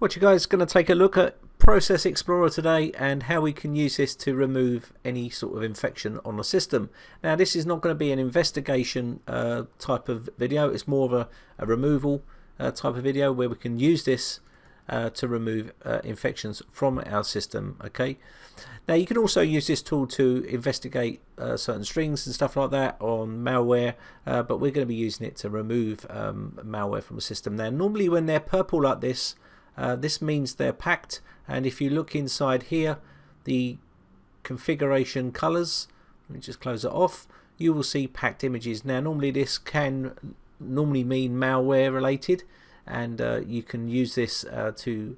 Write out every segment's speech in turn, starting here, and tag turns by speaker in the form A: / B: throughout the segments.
A: What you guys going to take a look at Process Explorer today and how we can use this to remove any sort of infection on the system. Now this is not going to be an investigation type of video, it's more of a removal type of video where we can use this to remove infections from our system. Okay, now you can also use this tool to investigate certain strings and stuff like that on malware, but we're going to be using it to remove malware from the system. Now normally when they're purple like this, this means they're packed, and if you look inside here, the configuration colors, let me just close it off, you will see packed images. Now normally this can mean malware related, and you can use this to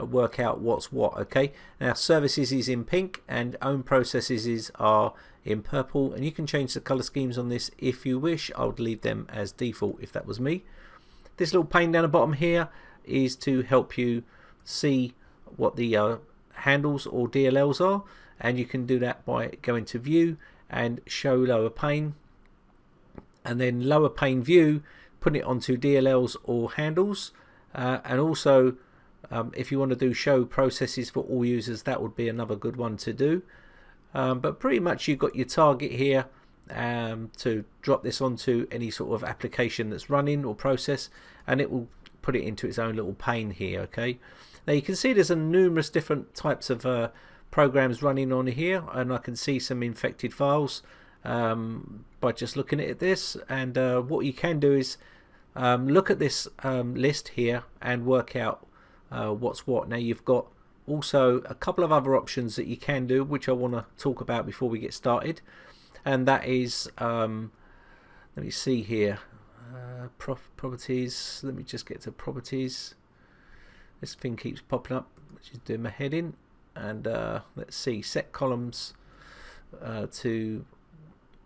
A: work out what's what. Okay, now services is in pink and own processes are in purple, and you can change the color schemes on this if you wish. I would leave them as default if that was me. This little pane down the bottom here is to help you see what the handles or DLLs are, and you can do that by going to view and show lower pane, and then lower pane view, put it onto DLLs or handles, and also if you want to do show processes for all users, that would be another good one to do. But pretty much you've got your target here to drop this onto any sort of application that's running or process, and it will put it into its own little pane here. Okay, now you can see there's numerous different types of programs running on here, and I can see some infected files by just looking at this. And what you can do is look at this list here and work out what's what. Now you've got also a couple of other options that you can do, which I want to talk about before we get started, and that is let me see here, properties. Let me just get to properties. This thing keeps popping up, which is doing my head in. And let's see, set columns to,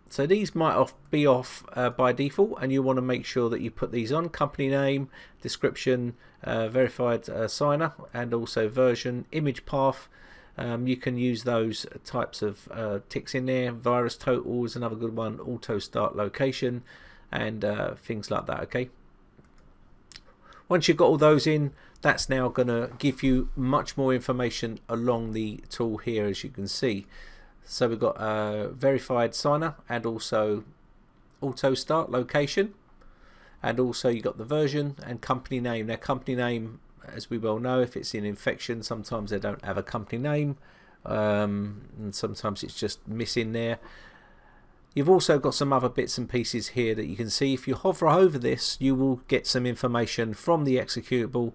A: so these might be off by default, and you want to make sure that you put these on: company name, description, verified signer, and also version, image path. You can use those types of ticks in there. Virus total is another good one, auto start location, and things like that. Okay, once you've got all those in, that's now going to give you much more information along the tool here, as you can see. So we've got verified signer and also auto start location, and also you got the version and company name. Now company name, as we well know, if it's in infection, sometimes they don't have a company name, and sometimes it's just missing there. You've also got some other bits and pieces here that you can see. If you hover over this, you will get some information from the executable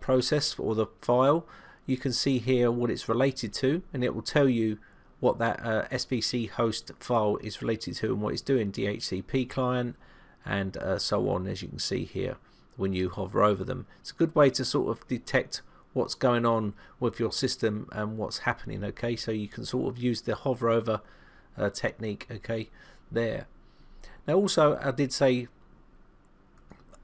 A: process or the file. You can see here what it's related to, and it will tell you what that SVC host file is related to and what it's doing, DHCP client, and so on, as you can see here when you hover over them. It's a good way to sort of detect what's going on with your system and what's happening. Okay, so you can sort of use the hover over technique. Okay, there. Now also I did say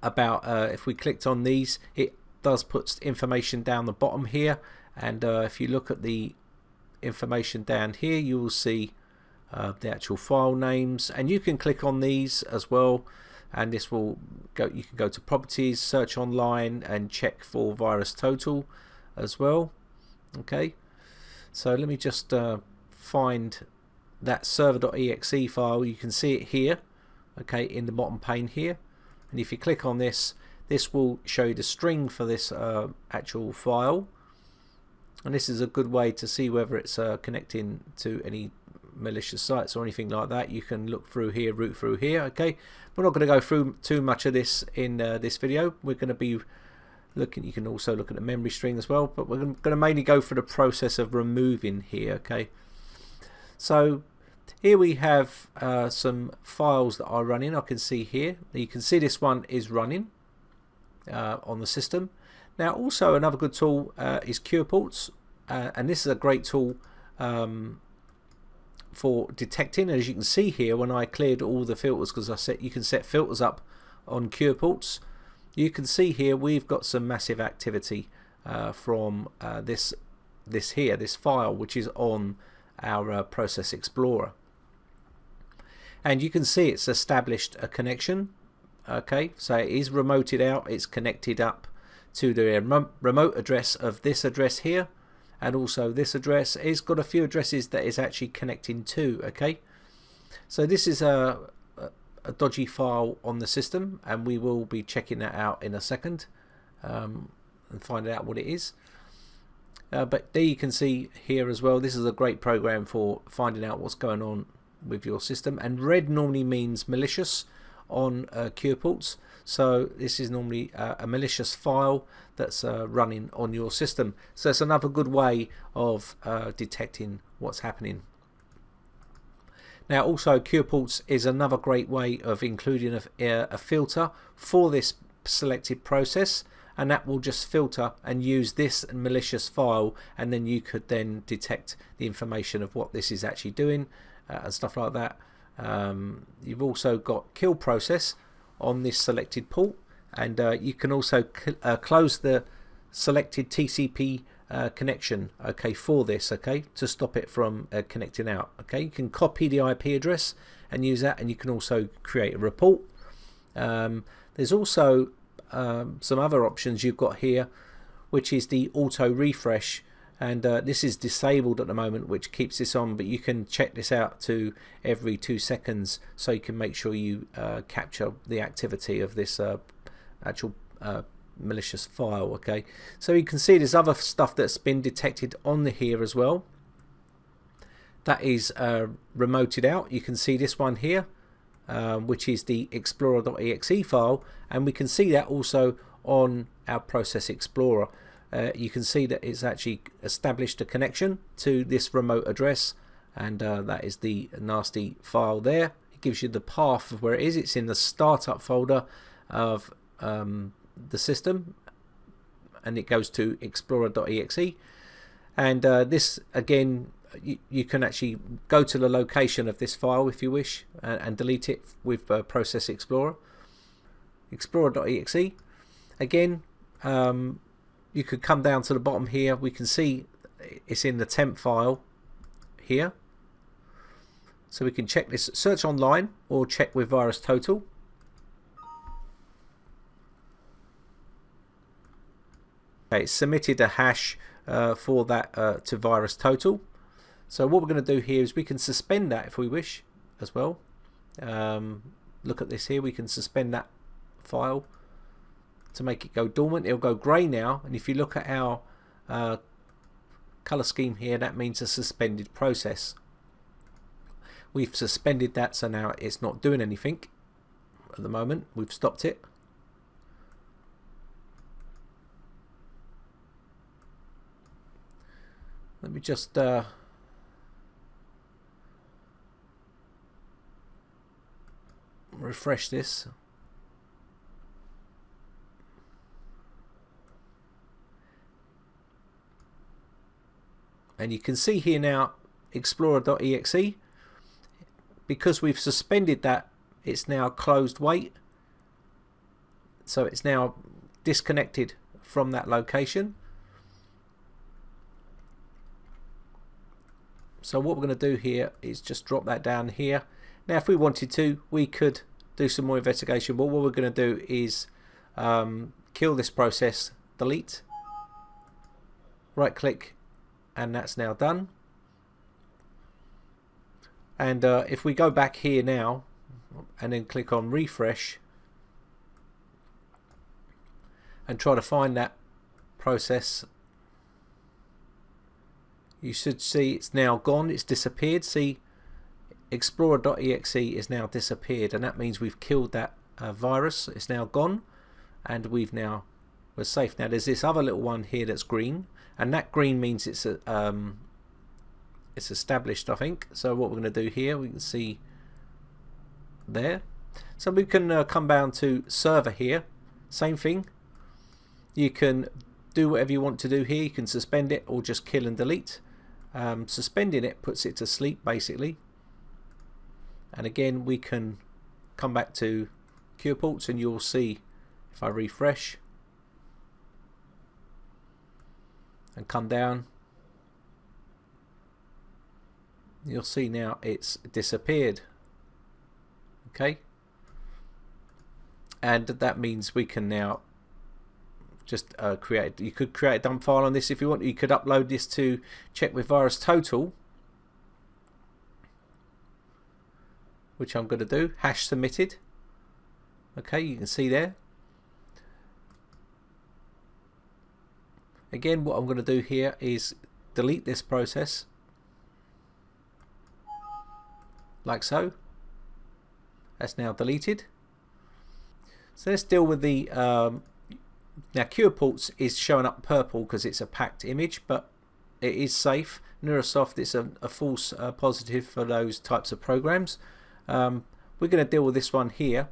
A: about if we clicked on these, it does put information down the bottom here, and if you look at the information down here, you will see the actual file names, and you can click on these as well, and this will go, you can go to properties, search online, and check for virus total as well. Okay, so let me just find that server.exe file. You can see it here, okay, in the bottom pane here, and if you click on this, this will show you the string for this actual file, and this is a good way to see whether it's connecting to any malicious sites or anything like that. You can look through here, root through here. Okay, we're not going to go through too much of this in this video. We're going to be looking, you can also look at the memory string as well, but we're going to mainly go for the process of removing here. Okay, so here we have some files that are running. I can see here, you can see this one is running on the system. Now also another good tool is QPorts, and this is a great tool for detecting. As you can see here, when I cleared all the filters, because I set, you can set filters up on QPorts, you can see here we've got some massive activity from this file, which is on our Process Explorer, and you can see it's established a connection. Okay, so it is remoted out, it's connected up to the remote address of this address here, and also this address. It's got a few addresses that is actually connecting to. Okay, so this is a dodgy file on the system, and we will be checking that out in a second and finding out what it is. But there you can see here as well, this is a great program for finding out what's going on with your system. And red normally means malicious on QPorts, so this is normally a malicious file that's running on your system. So it's another good way of detecting what's happening. Now also QPorts is another great way of including a filter for this selected process, and that will just filter and use this malicious file, and then you could then detect the information of what this is actually doing and stuff like that. You've also got kill process on this selected port, and you can also close the selected TCP connection, okay, for this, okay, to stop it from connecting out. Okay, you can copy the IP address and use that, and you can also create a report. There's also some other options you've got here, which is the auto refresh, and this is disabled at the moment, which keeps this on, but you can check this out to every 2 seconds, so you can make sure you capture the activity of this actual malicious file. Okay, so you can see there's other stuff that's been detected on here as well that is remoted out. You can see this one here, which is the explorer.exe file, and we can see that also on our Process Explorer. You can see that it's actually established a connection to this remote address, and that is the nasty file there. It gives you the path of where it is. It's in the startup folder of the system, and it goes to explorer.exe, and this again, you can actually go to the location of this file if you wish, and delete it with Process Explorer. Explorer.exe again, you could come down to the bottom here. We can see it's in the temp file here, so we can check this, search online or check with VirusTotal. Okay, it's submitted a hash for that to VirusTotal. So what we're going to do here is we can suspend that if we wish as well. Look at this here, we can suspend that file to make it go dormant. It'll go grey now, and if you look at our color scheme here, that means a suspended process. We've suspended that, so now it's not doing anything at the moment. We've stopped it. Let me just refresh this. And you can see here now explorer.exe, because we've suspended that, it's now closed wait, so it's now disconnected from that location. So what we're going to do here is just drop that down here. Now if we wanted to, we could do some more investigation, but what we're going to do is kill this process, delete, right click, and that's now done. And if we go back here now and then click on refresh and try to find that process, you should see it's now gone, it's disappeared. See, explorer.exe is now disappeared, and that means we've killed that virus. It's now gone, and we're safe. Now there's this other little one here that's green, and that green means it's established, I think. So what we're going to do here, we can see there. So we can come down to server here, same thing. You can do whatever you want to do here. You can suspend it or just kill and delete. Suspending it puts it to sleep basically, and again we can come back to QPorts, and you'll see if I refresh and come down, you'll see now it's disappeared. Okay, and that means we can now just create. You could create a dump file on this if you want. You could upload this to check with VirusTotal, which I'm going to do. Hash submitted. Okay, you can see there. Again, what I'm going to do here is delete this process, like so. That's now deleted. So let's deal with the now QPorts is showing up purple because it's a packed image, but it is safe. Neurosoft is a false positive for those types of programs. We're going to deal with this one here.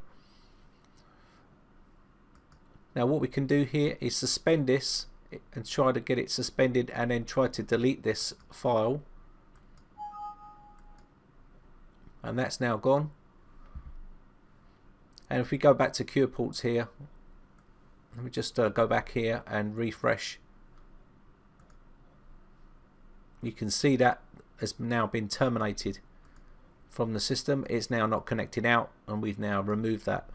A: Now what we can do here is suspend this and try to get it suspended, and then try to delete this file, and that's now gone. And if we go back to QPorts here, let me just go back here and refresh. You can see that has now been terminated from the system. It's now not connected out, and we've now removed that.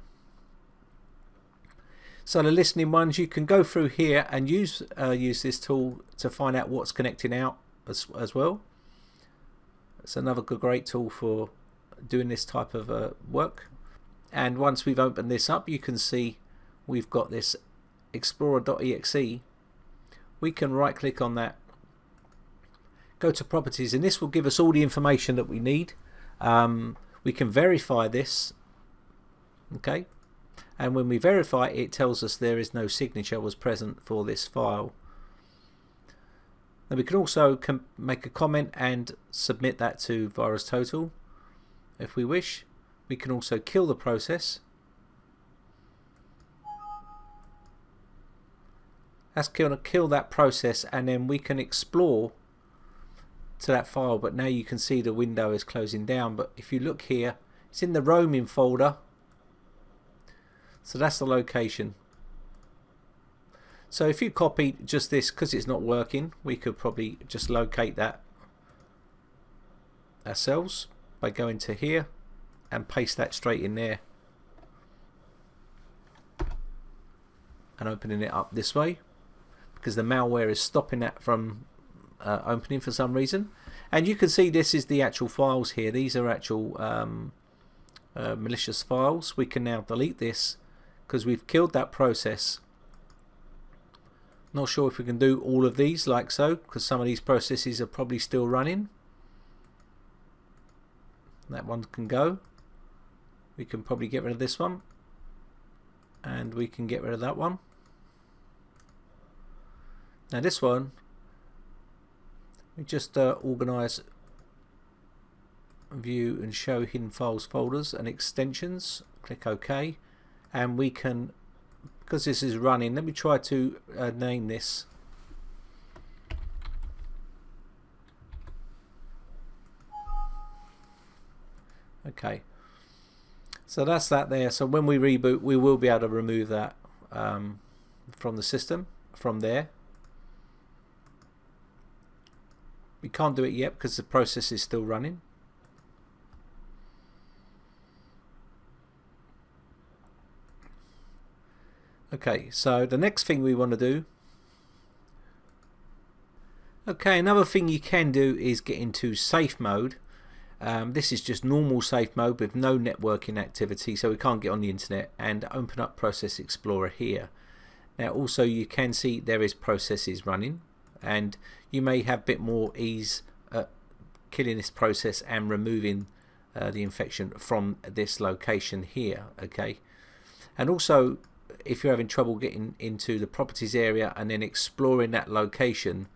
A: So the listening ones, you can go through here and use this tool to find out what's connecting out as well. It's another great tool for doing this type of work. And once we've opened this up, you can see we've got this explorer.exe. We can right click on that, go to properties, and this will give us all the information that we need. We can verify this, okay, and when we verify it tells us there is no signature was present for this file. Now we can also make a comment and submit that to VirusTotal if we wish. We can also kill the process. That's going to kill that process, and then we can explore to that file, but now you can see the window is closing down. But if you look here, it's in the roaming folder, so that's the location. So if you copy just this, because it's not working, we could probably just locate that ourselves by going to here and paste that straight in there and opening it up this way, because the malware is stopping that from opening for some reason. And you can see this is the actual files here. These are actual malicious files. We can now delete this because we've killed that process. Not sure if we can do all of these like so, because some of these processes are probably still running. That one can go. We can probably get rid of this one, and we can get rid of that one. Now this one, we just organize, view and show hidden files, folders and extensions. Click OK, and we can, because this is running, let me try to name this. Okay, so that's that there. So when we reboot, we will be able to remove that from the system from there. We can't do it yet because the process is still running. Okay, so the next thing we want to do, okay, another thing you can do is get into safe mode. This is just normal safe mode with no networking activity, so we can't get on the internet, and open up Process Explorer here. Now also you can see there is processes running, and you may have a bit more ease at killing this process and removing the infection from this location here. Okay, and also if you're having trouble getting into the properties area and then exploring that location,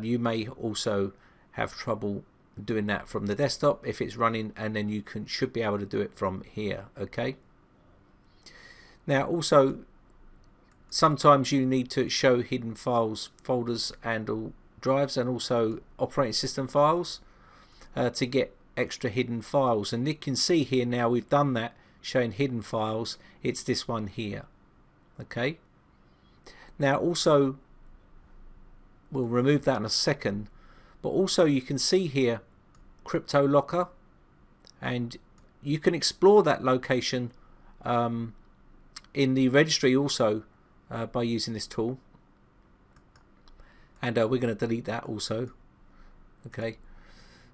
A: you may also have trouble doing that from the desktop if it's running, and then you should be able to do it from here. Okay, now also sometimes you need to show hidden files, folders and all drives, and also operating system files to get extra hidden files. And you can see here now we've done that, showing hidden files. It's this one here. Okay, now also we'll remove that in a second, but also you can see here crypto locker, and you can explore that location in the registry also by using this tool, and we're going to delete that also. Okay.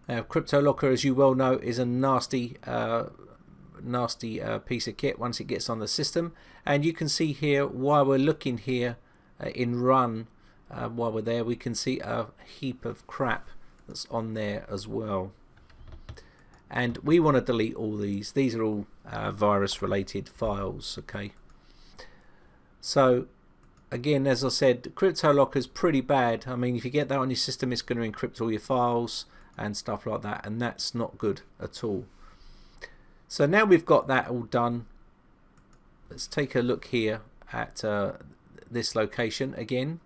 A: Now, CryptoLocker, as you well know, is a nasty piece of kit once it gets on the system. And you can see here, while we're looking here in run, while we're there, we can see a heap of crap that's on there as well. And we want to delete all these. These are all virus related files. Okay. So again, as I said, CryptoLocker is pretty bad. I mean, if you get that on your system, it's going to encrypt all your files and stuff like that, and that's not good at all. So now we've got that all done, let's take a look here at this location again,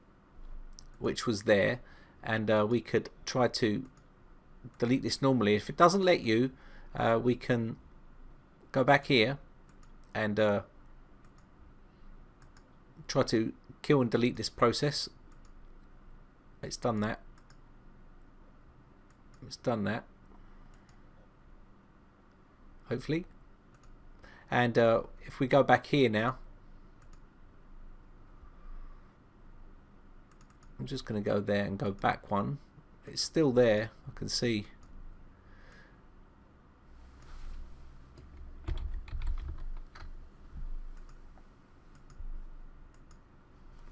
A: which was there, and we could try to delete this normally. If it doesn't let you, we can go back here and try to kill and delete this process. It's done that. It's done that, hopefully. And if we go back here now, I'm just going to go there and go back one. It's still there, I can see.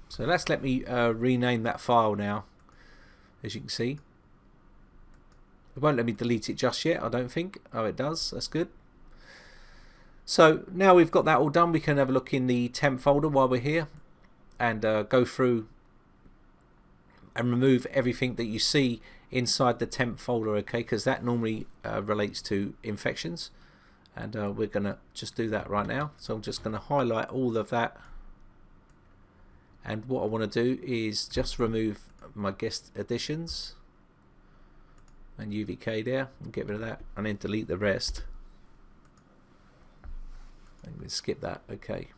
A: So let's let me rename that file now, as you can see. It won't let me delete it just yet, I don't think. Oh, it does. That's good. So now we've got that all done, we can have a look in the temp folder while we're here and go through and remove everything that you see inside the temp folder, okay, because that normally relates to infections, and we're going to just do that right now. So I'm just going to highlight all of that, and what I want to do is just remove my guest additions and UVK there, and get rid of that, and then delete the rest. I'm going to skip that. Okay.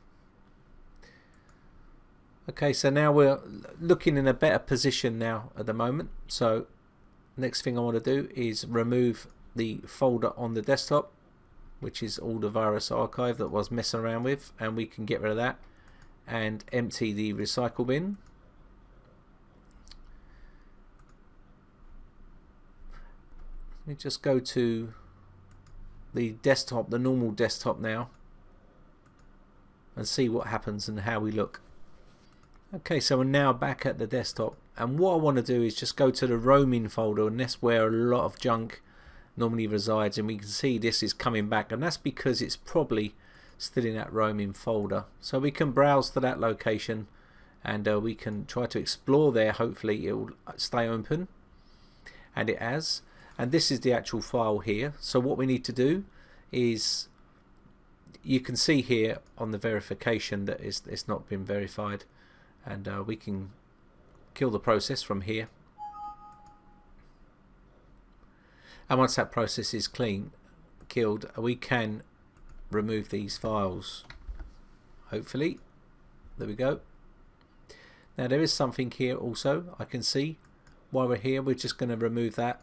A: Okay, so now we're looking in a better position now at the moment. So next thing I want to do is remove the folder on the desktop, which is all the virus archive that I was messing around with, and we can get rid of that and empty the recycle bin. Let me just go to the desktop, the normal desktop now, and see what happens and how we look. Okay, so we're now back at the desktop, and what I want to do is just go to the roaming folder, and that's where a lot of junk normally resides, and we can see this is coming back, and that's because it's probably still in that roaming folder. So we can browse to that location, and we can try to explore there. Hopefully it will stay open, and it has. And this is the actual file here. So what we need to do is, you can see here on the verification that it's not been verified, and we can kill the process from here. And once that process is killed, we can remove these files, hopefully. There we go. Now there is something here also I can see. While we're here, we're just going to remove that.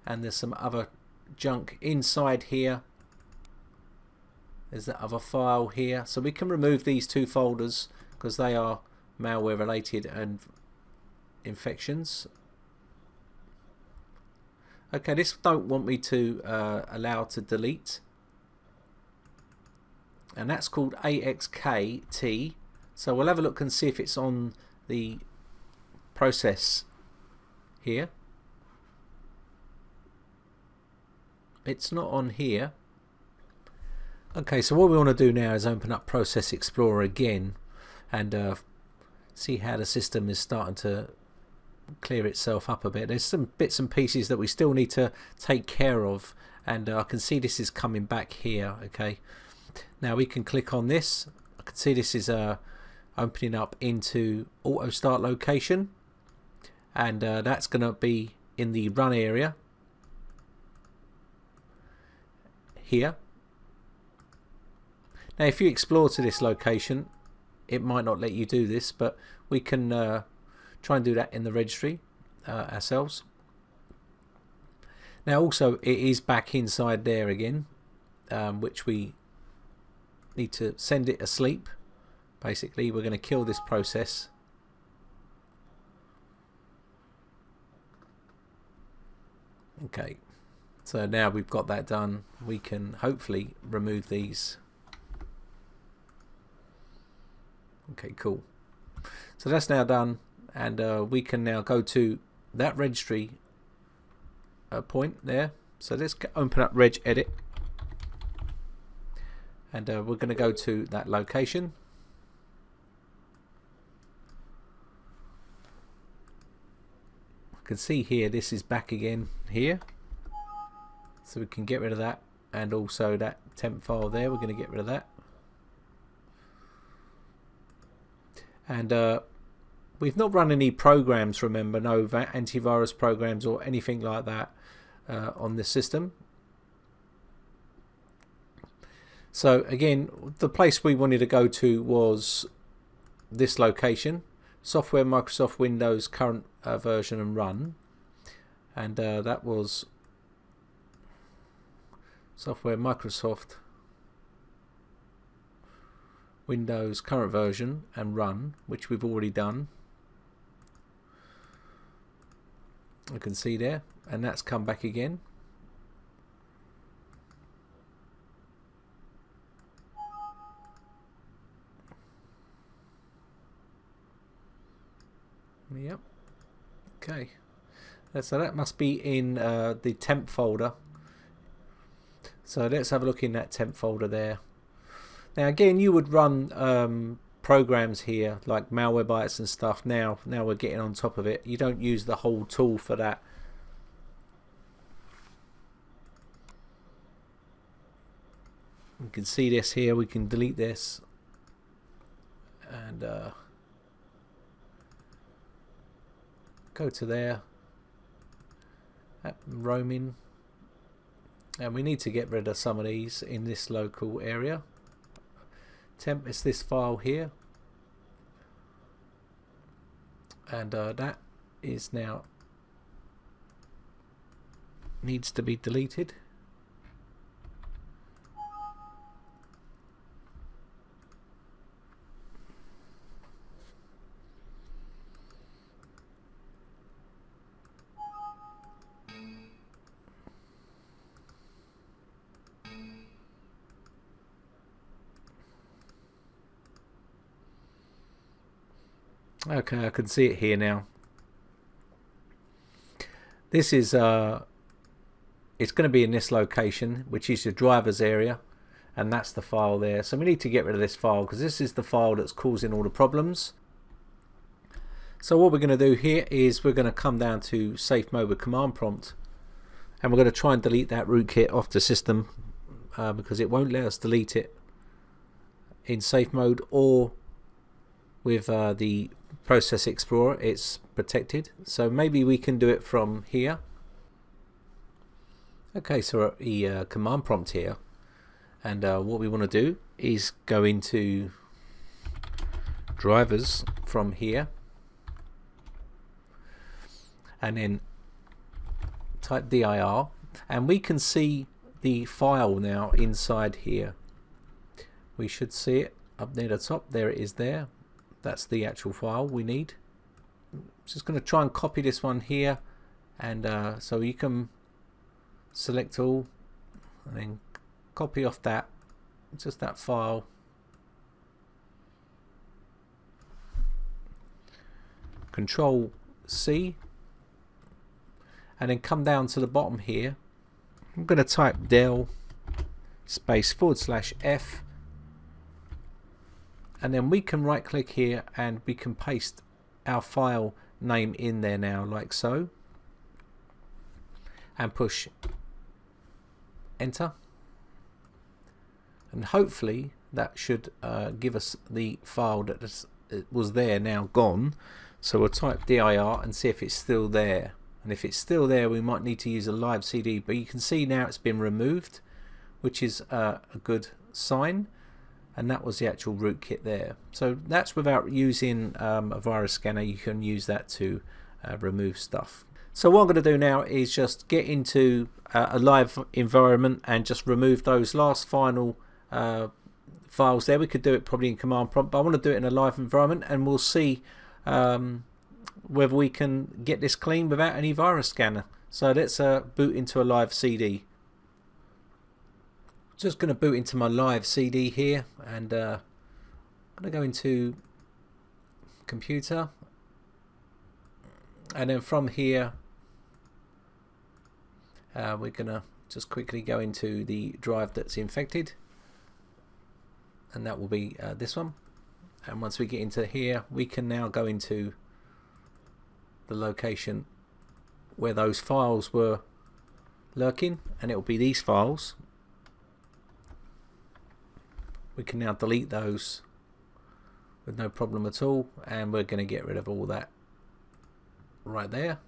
A: And there's some other junk inside here. There's that other file here. So we can remove these two folders because they are malware related and infections. Okay, this don't want me to allow to delete. And that's called AXKT. So we'll have a look and see if it's on the process here. It's not on here. Okay, so what we want to do now is open up Process Explorer again and see how the system is starting to clear itself up a bit. There's some bits and pieces that we still need to take care of, and I can see this is coming back here. Okay, now we can click on this. I can see this is opening up into auto start location, and that's going to be in the run area here. Now if you explore to this location, it might not let you do this, but we can try and do that in the registry ourselves. Now also it is back inside there again, which we need to send it asleep. Basically, we're going to kill this process. Okay, so now we've got that done, we can hopefully remove these. Okay, cool. So that's now done, and we can now go to that registry point there. So let's open up regedit, and we're going to go to that location. You can see here this is back again here, so we can get rid of that, and also that temp file there, we're going to get rid of that. And we've not run any programs, remember, no antivirus programs or anything like that on this system. So again, the place we wanted to go to was this location, software Microsoft Windows current version and run, and that was software Microsoft Windows current version and run, which we've already done. You can see there, and that's come back again. Yep. Okay. So that must be in the temp folder. So let's have a look in that temp folder there. Now again, you would run programs here like malware bytes and stuff. Now we're getting on top of it. You don't use the whole tool for that. You can see this here. We can delete this, and go to there, roaming, and we need to get rid of some of these in this local area. Temp is this file here, and that is now needs to be deleted. Okay, I can see it here now. This is it's going to be in this location, which is your drivers area, and that's the file there. So we need to get rid of this file because this is the file that's causing all the problems. So what we're going to do here is we're going to come down to safe mode with command prompt, and we're going to try and delete that rootkit off the system because it won't let us delete it in safe mode or with the Process Explorer. It's protected, so maybe we can do it from here. Okay, so we're at the command prompt here, and what we want to do is go into drivers from here, and then type dir, and we can see the file now inside here. We should see it up near the top. There it is there. That's the actual file we need. Just going to try and copy this one here, and so you can select all and then copy off that, just that file. Control C, and then come down to the bottom here. I'm going to type del space /F, and then we can right click here and we can paste our file name in there now, like so, and push enter, and hopefully that should give us the file that was there now gone. So we'll type dir and see if it's still there, and if it's still there we might need to use a live CD, but you can see now it's been removed, which is a good sign. And that was the actual rootkit there. So that's without using a virus scanner. You can use that to remove stuff. So what I'm going to do now is just get into a live environment and just remove those last final files there. We could do it probably in command prompt, but I want to do it in a live environment, and we'll see whether we can get this clean without any virus scanner. So let's boot into a live CD. Just going to boot into my live CD here, and I'm going to go into computer, and then from here we're going to just quickly go into the drive that's infected, and that will be this one. And once we get into here, we can now go into the location where those files were lurking, and it will be these files. We can now delete those with no problem at all, and we're going to get rid of all that right there,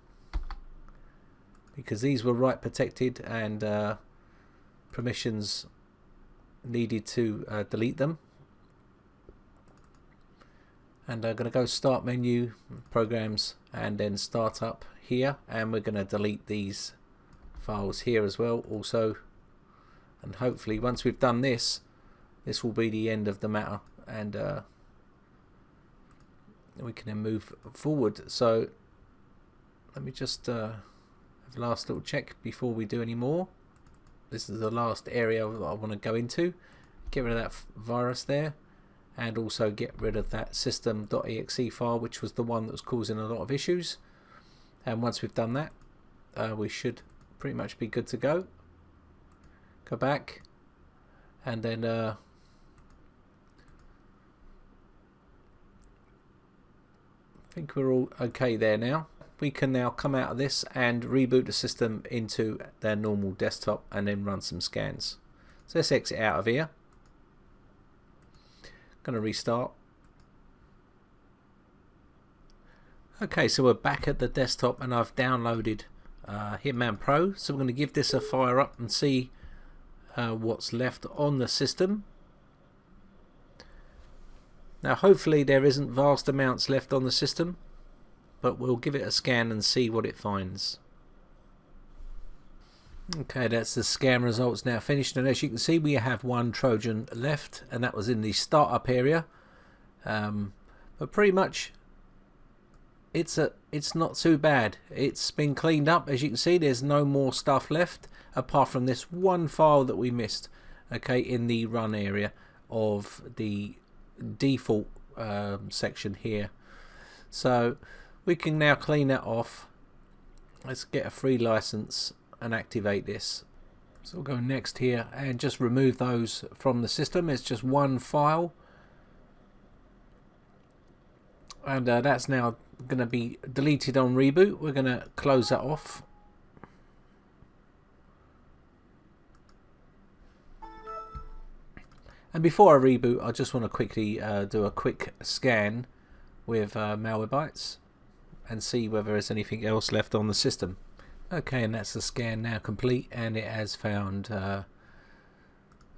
A: because these were write protected, and permissions needed to delete them. And I'm going to go start menu, programs, and then startup here, and we're going to delete these files here as well also. And hopefully once we've done this, this will be the end of the matter, and we can then move forward. So let me just have a last little check before we do any more. This is the last area that I want to go into. Get rid of that virus there, and also get rid of that system.exe file, which was the one that was causing a lot of issues. And once we've done that, we should pretty much be good to go. Go back, and then I think we're all okay there now. We can now come out of this and reboot the system into their normal desktop, and then run some scans. So let's exit out of here. Going to restart. Okay, so we're back at the desktop, and I've downloaded Hitman Pro. So we're going to give this a fire up and see what's left on the system. Now hopefully there isn't vast amounts left on the system, but we'll give it a scan and see what it finds. Okay, that's the scan results now finished, and as you can see we have one Trojan left, and that was in the startup area. But pretty much it's not too bad. It's been cleaned up. As you can see, there's no more stuff left apart from this one file that we missed, okay, in the run area of the default section here. So we can now clean that off. Let's get a free license and activate this. So we'll go next here and just remove those from the system. It's just one file, and that's now going to be deleted on reboot. We're going to close that off. And before I reboot, I just want to quickly do a quick scan with Malwarebytes and see whether there's anything else left on the system. Okay, and that's the scan now complete, and it has found well,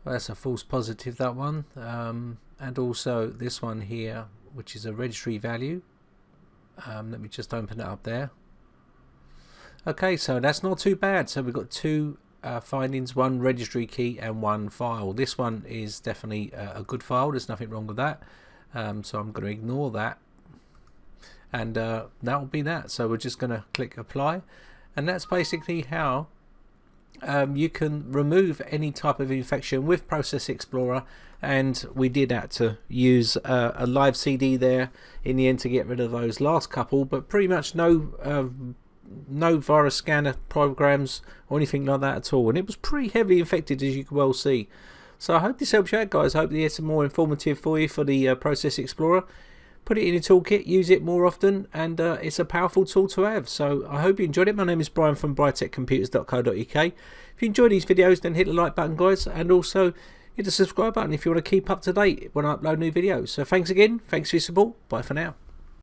A: that's a false positive, that one, and also this one here, which is a registry value. Let me just open it up there. Okay, so that's not too bad. So we've got two findings, one registry key and one file. This one is definitely a good file. There's nothing wrong with that, so I'm going to ignore that, and that will be that. So we're just going to click apply, and that's basically how you can remove any type of infection with Process Explorer. And we did have to use a live CD there in the end to get rid of those last couple, but pretty much no virus scanner programs or anything like that at all, and it was pretty heavily infected, as you can well see. So I hope this helps you out, guys. I hope it's some more informative for you for the Process Explorer. Put it in your toolkit, use it more often, and it's a powerful tool to have. So I hope you enjoyed it. My name is Brian from briteccomputers.co.uk. If you enjoy these videos, then hit the like button, guys, and also hit the subscribe button if you want to keep up to date when I upload new videos. So thanks again, thanks for your support, bye for now.